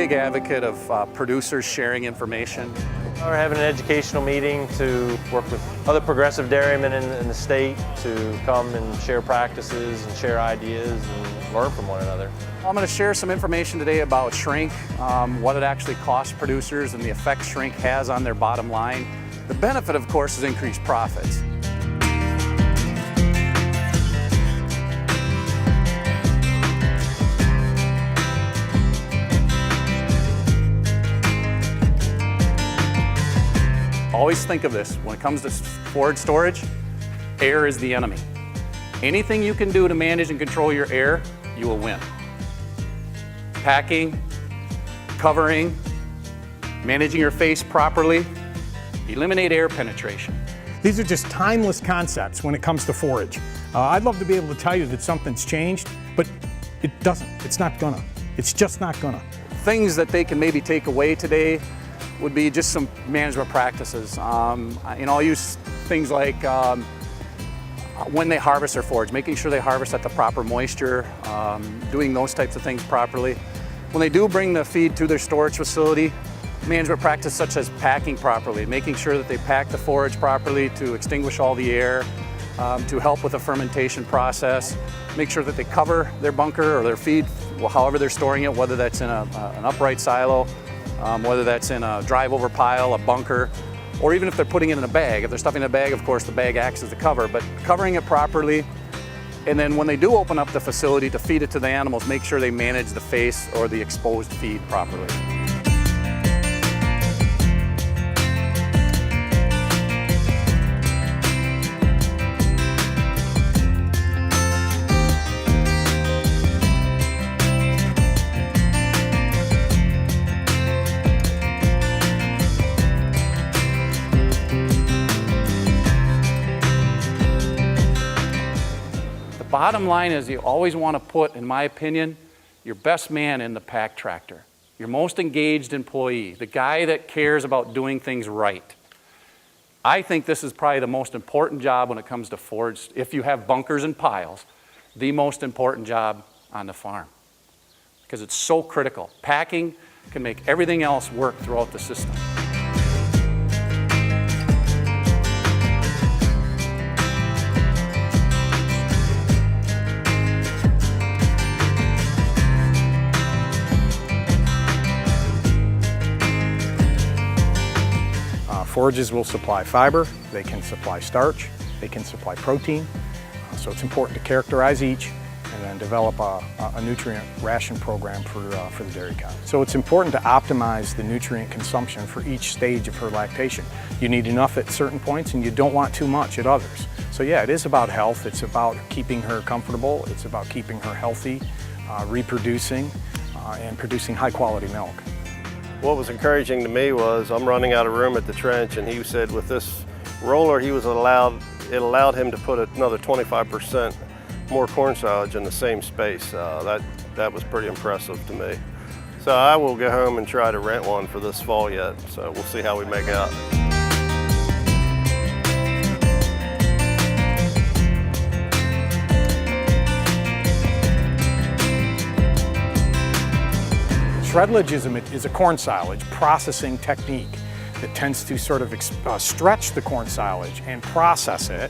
big advocate of producers sharing information. We're having an educational meeting to work with other progressive dairymen in the state to come and share practices and share ideas and learn from one another. I'm going to share some information today about shrink, what it actually costs producers and the effect shrink has on their bottom line. The benefit, of course, is increased profits. Always think of this, when it comes to forage storage, air is the enemy. Anything you can do to manage and control your air, you will win. Packing, covering, managing your face properly, eliminate air penetration. These are just timeless concepts when it comes to forage. I'd love to be able to tell you that something's changed, but it doesn't. It's not gonna. It's just not gonna. Things that they can maybe take away today would be just some management practices. I'll use things like when they harvest their forage, making sure they harvest at the proper moisture, doing those types of things properly. When they do bring the feed to their storage facility, management practices such as packing properly, making sure that they pack the forage properly to extinguish all the air, to help with the fermentation process, make sure that they cover their bunker or their feed, however they're storing it, whether that's in an upright silo, whether that's in a drive-over pile, a bunker, or even if they're putting it in a bag. If they're stuffing it in a bag, of course, the bag acts as the cover, but covering it properly. And then when they do open up the facility to feed it to the animals, make sure they manage the face or the exposed feed properly. Bottom line is you always want to put, in my opinion, your best man in the pack tractor, your most engaged employee, the guy that cares about doing things right. I think this is probably the most important job when it comes to forage. If you have bunkers and piles, the most important job on the farm because it's so critical. Packing can make everything else work throughout the system. Forages will supply fiber, they can supply starch, they can supply protein. So it's important to characterize each and then develop a nutrient ration program for the dairy cow. So it's important to optimize the nutrient consumption for each stage of her lactation. You need enough at certain points and you don't want too much at others. So yeah, it is about health, it's about keeping her comfortable, it's about keeping her healthy, reproducing, and producing high quality milk. What was encouraging to me was I'm running out of room at the trench, and he said with this roller it allowed him to put another 25% more corn silage in the same space. That was pretty impressive to me. So I will go home and try to rent one for this fall yet, so we'll see how we make out. Shredlage is a corn silage processing technique that tends to sort of stretch the corn silage and process it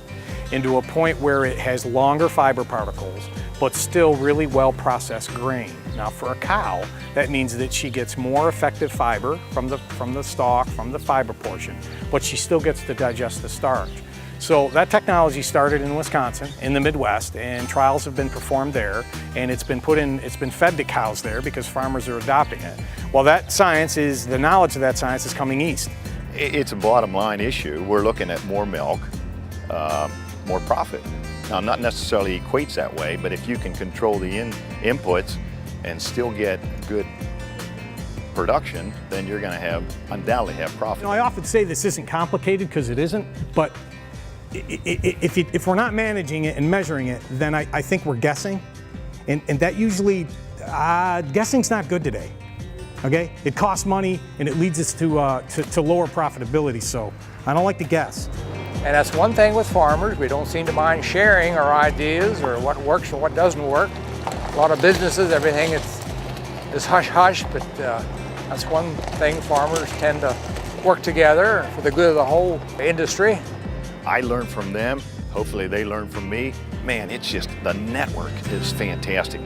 into a point where it has longer fiber particles, but still really well processed grain. Now for a cow, that means that she gets more effective fiber from the stalk, from the fiber portion, but she still gets to digest the starch. So that technology started in Wisconsin, in the Midwest, and trials have been performed there, and it's been fed to cows there because farmers are adopting it. Well, the knowledge of that science is coming east. It's a bottom line issue. We're looking at more milk, more profit. Now, not necessarily equates that way, but if you can control the inputs and still get good production, then you're going to undoubtedly have profit. I often say this isn't complicated because it isn't, but if we're not managing it and measuring it, then I think we're guessing, and that usually, guessing's not good today, okay? It costs money and it leads us to lower profitability, so I don't like to guess. And that's one thing with farmers, we don't seem to mind sharing our ideas or what works or what doesn't work. A lot of businesses, everything is hush-hush, but that's one thing. Farmers tend to work together for the good of the whole industry. I learn from them. Hopefully they learn from me. Man, it's just, the network is fantastic.